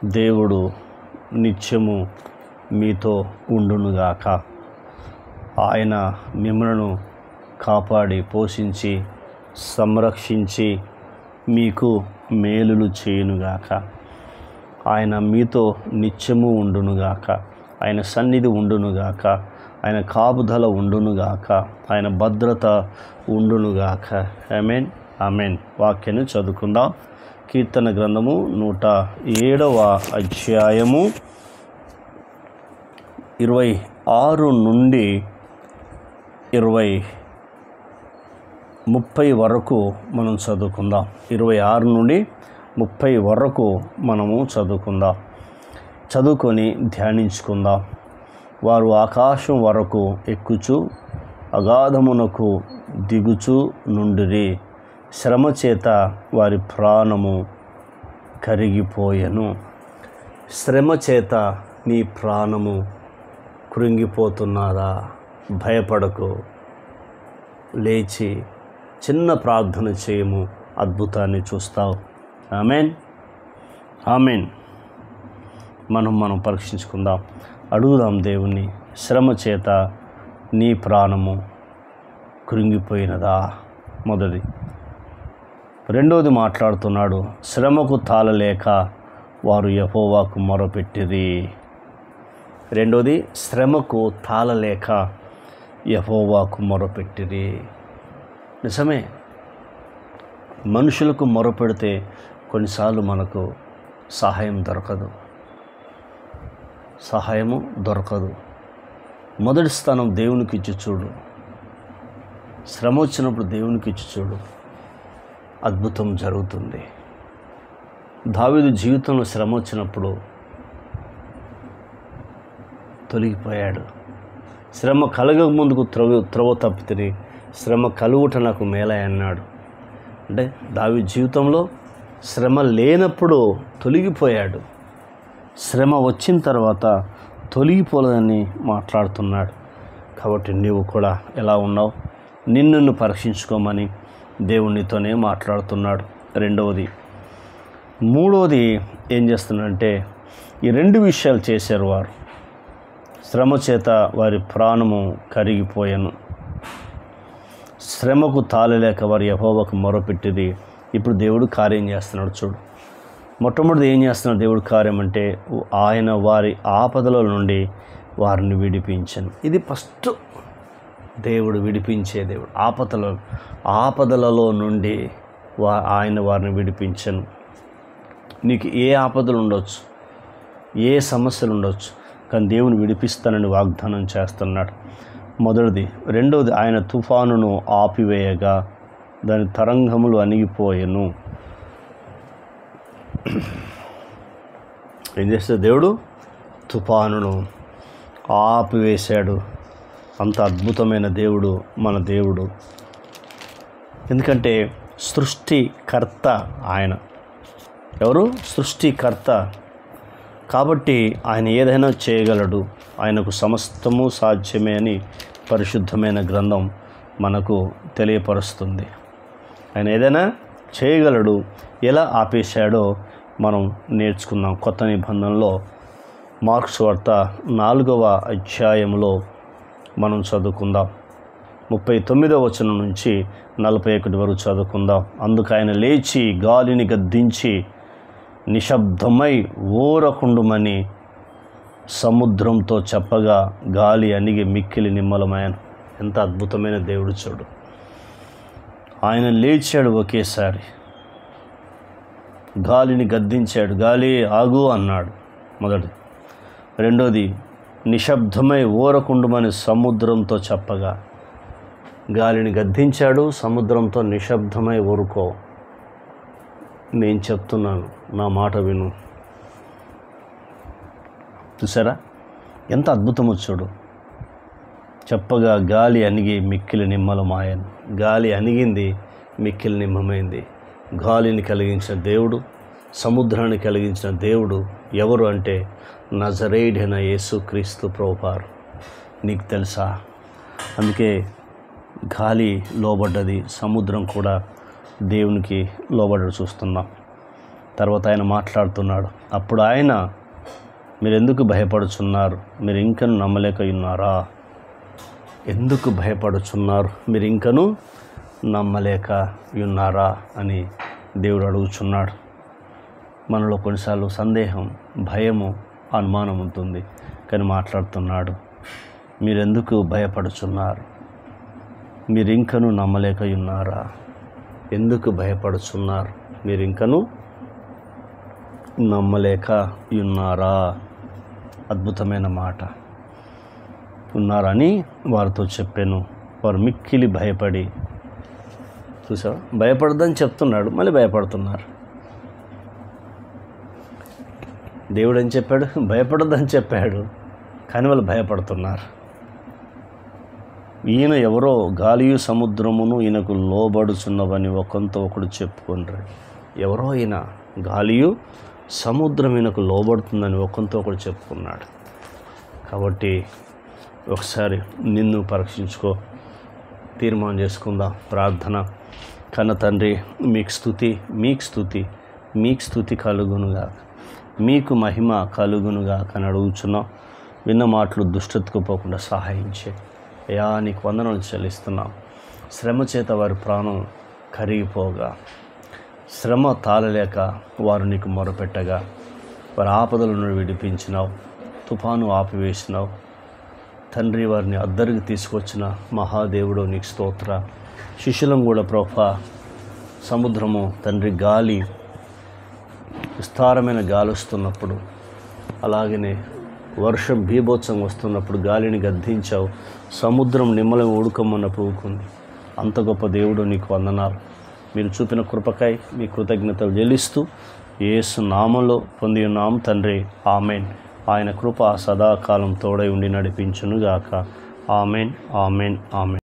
దేవుడు నిత్యము మీతో ఉండునుగాక. ఆయన మిమ్మలను కాపాడి పోషించి సంరక్షించి మీకు మేలులు చేయునుగాక. ఆయన మీతో నిత్యము ఉండునుగాక. ఆయన సన్నిధి ఉండునుగాక. ఆయన కాపుదల ఉండునుగాక. ఆయన భద్రత ఉండునుగాక. ఆమేన్, ఆమేన్. వాక్యాన్ని చదువుకుందాం. కీర్తన గ్రంథము 107వ అధ్యాయము 26 నుండి 30 వరకు మనం చదువుకుందాం. 26 నుండి 30 వరకు మనము చదువుకొని ధ్యానించుకుందాం. వారు ఆకాశం వరకు ఎక్కుచు అగాధమునకు దిగుచు నుండిరి. శ్రమ చేత వారి ప్రాణము కరిగిపోయెను. శ్రమ చేత నీ ప్రాణము కృంగిపోతున్నదా? భయపడకు, లేచి చిన్న ప్రార్థన చేయము, అద్భుతాన్ని చూస్తావు. ఆమేన్, ఆమేన్. మనం పరీక్షించుకుందాం, అడుగుదాం దేవుణ్ణి. శ్రమ చేత నీ ప్రాణము కృంగిపోయినదా? మొదటి. రెండోది మాట్లాడుతున్నాడు, శ్రమకు తాళలేక వారు యెహోవాకు మొరపెట్టిరి. రెండోది, శ్రమకు తాళలేక యెహోవాకు మొరపెట్టిరి. నిజమే, మనుషులకు మొరపెడితే కొన్నిసార్లు మనకు సహాయం దొరకదు. మొదటి స్థానం దేవునికి ఇచ్చి చూడు. శ్రమ వచ్చినప్పుడు దేవునికి ఇచ్చి చూడు, అద్భుతం జరుగుతుంది. దావీదు జీవితంలో శ్రమ వచ్చినప్పుడు తొలగిపోయాడు. శ్రమ కలగక ముందుకు త్రవ తప్పితిని, శ్రమ కలుగుట నాకు మేలే అన్నాడు. అంటే దావీదు జీవితంలో శ్రమ లేనప్పుడు తొలగిపోయాడు. శ్రమ వచ్చిన తర్వాత తొలగిపోలేదని మాట్లాడుతున్నాడు. కాబట్టి నీవు కూడా ఎలా ఉన్నావు? నిన్ను పరీక్షించుకోమని దేవునితోనే మాట్లాడుతున్నాడు. రెండవది. మూడవది ఏం చేస్తున్నాడంటే, ఈ రెండు విషయాలు చేశారు వారు. శ్రమ చేత వారి ప్రాణము కరిగిపోయాను. శ్రమకు తాళలేక వారి యెహోవాకు మొరపెట్టిది. ఇప్పుడు దేవుడు కార్యం చేస్తున్నాడు చూడు. మొట్టమొదటి ఏం చేస్తున్నాడు దేవుడు కార్యం అంటే, ఆయన వారి ఆపదల నుండి వారిని విడిపించను. ఇది ఫస్ట్. దేవుడు విడిపించే దేవుడు. ఆపదలలో నుండి ఆయన వారిని విడిపించను. నీకు ఏ ఆపదలు ఉండొచ్చు, ఏ సమస్యలు ఉండొచ్చు, కానీ దేవుని విడిపిస్తానని వాగ్దానం చేస్తున్నాడు. మొదటిది. రెండవది, ఆయన తుఫానును ఆపివేయగా దాని తరంగములు అణిగిపోయెను. ఏం చేస్తాడు దేవుడు? తుఫానును ఆపివేశాడు. అంత అద్భుతమైన దేవుడు మన దేవుడు. ఎందుకంటే సృష్టికర్త ఆయన. ఎవరు? సృష్టికర్త. కాబట్టి ఆయన ఏదైనా చేయగలడు. ఆయనకు సమస్తము సాధ్యమే అని పరిశుద్ధమైన గ్రంథం మనకు తెలియపరుస్తుంది. ఆయన ఏదైనా చేయగలడు. ఎలా ఆపేశాడో మనం నేర్చుకుందాం. కొత్త నిబంధనలో మార్కు సువార్త 4వ అధ్యాయంలో మనం చదువుకుందాం. 39వ వచనం నుంచి 41 వరకు చదువుకుందాం. అందుకు ఆయన లేచి గాలిని గద్దించి నిశ్శబ్దమై ఊరకుండుమని సముద్రంతో చెప్పగా గాలి అణిగి మిక్కిలి నిమ్మలమాయను. ఎంత అద్భుతమైన దేవుడు చూడు. ఆయన లేచాడు ఒకేసారి, గాలిని గద్దించాడు. గాలి ఆగు అన్నాడు. మొదటి. రెండోది, నిశ్శబ్దమై ఊరకుండుమని సముద్రంతో చెప్పగా గాలిని గద్దించాడు. సముద్రంతో నిశ్శబ్దమై ఊరుకో, నేను చెప్తున్నాను, నా మాట విను. చూసారా ఎంత అద్భుతమో చూడు. చెప్పగా గాలి అణిగి మిక్కిలి నిమ్మలమాయను. గాలి అణిగింది, మిక్కిలి నిమ్మమైంది. గాలిని కలిగించిన దేవుడు, సముద్రాన్ని కలిగించిన దేవుడు ఎవరు అంటే నజరేయుడైన యేసుక్రీస్తు ప్రభువారు. నీకు తెలుసా? అందుకే గాలి లోబడ్డది, సముద్రం కూడా దేవునికి లోబడ్డ చూస్తున్నాం. తర్వాత ఆయన మాట్లాడుతున్నాడు. అప్పుడు ఆయన, మీరు ఎందుకు భయపడుచున్నారు? మీరు ఇంకను నమ్మలేక ఉన్నారా? ఎందుకు భయపడుచున్నారు? మీరు ఇంకను నమ్మలేక ఉన్నారా అని దేవుడు అడుగుచున్నాడు. మనలో కొన్నిసార్లు సందేహం, భయము, అనుమానం ఉంటుంది. కానీ మాట్లాడుతున్నాడు, మీరెందుకు భయపడుచున్నారు? మీరు ఇంకను నమ్మలేక ఉన్నారా? ఎందుకు భయపడుచున్నారు? మీరు ఇంకను నమ్మలేక ఉన్నారా? అద్భుతమైన మాట. ఉన్నారని వారితో చెప్పాను. వారు మిక్కిలి భయపడి, చూసావా, భయపడద్దని చెప్తున్నాడు, మళ్ళీ భయపడుతున్నారు. దేవుడు ఏం చెప్పాడు? భయపడద్దని చెప్పాడు, కానీ వాళ్ళు భయపడుతున్నారు. ఈయన ఎవరో గాలియు సముద్రమును ఈయనకు లోబడుచున్నవని ఒకంతో ఒకడు చెప్పుకుంటారు. ఎవరో ఈయన, గాలియు సముద్రం ఈయనకు లోబడుతుందని ఒకంతో ఒకడు చెప్పుకున్నాడు. కాబట్టి ఒకసారి నిన్ను పరీక్షించుకో, తీర్మానం చేసుకుందాం. ప్రార్థన. కన్న తండ్రి, మీకు స్తుతి కలుగునుగా, మీకు మహిమ కలుగునుగా అని అడుగుచున్నాం. విన్న మాటలు దుష్టతకు పోకుండా సహాయం చేయి అయ్యా. నీకు వందనాలు చెల్లిస్తున్నాం. శ్రమ చేత వారి ప్రాణం కరిగిపోగా, శ్రమ తాళలేక వారు నీకు మొరపెట్టగా, వారి ఆపదలను విడిపించినావు, తుఫాను ఆపివేసినావు తండ్రి. వారిని అద్దరికి తీసుకొచ్చిన మహాదేవుడు నీకు స్తోత్ర. శిష్యులం కూడా ప్రభా, సముద్రము తండ్రి, గాలి, విస్తారమైన గాలి వస్తున్నప్పుడు, అలాగనే వర్షం బీభత్సం వస్తున్నప్పుడు గాలిని గద్దించావు. సముద్రం నిమ్మలం ఉడుకమన్నప్పుడు ఊరుకుంది. అంత గొప్ప దేవుడు నీకు వందనాలు. మీరు చూపిన కృపకై మీ కృతజ్ఞతలు చెల్లిస్తూ యేసు నామములో పొంది ఉన్నాం తండ్రి. ఆమెన్. ఆయన కృప సదాకాలం తోడై ఉండి నడిపించునుగాక. Amen, amen, amen.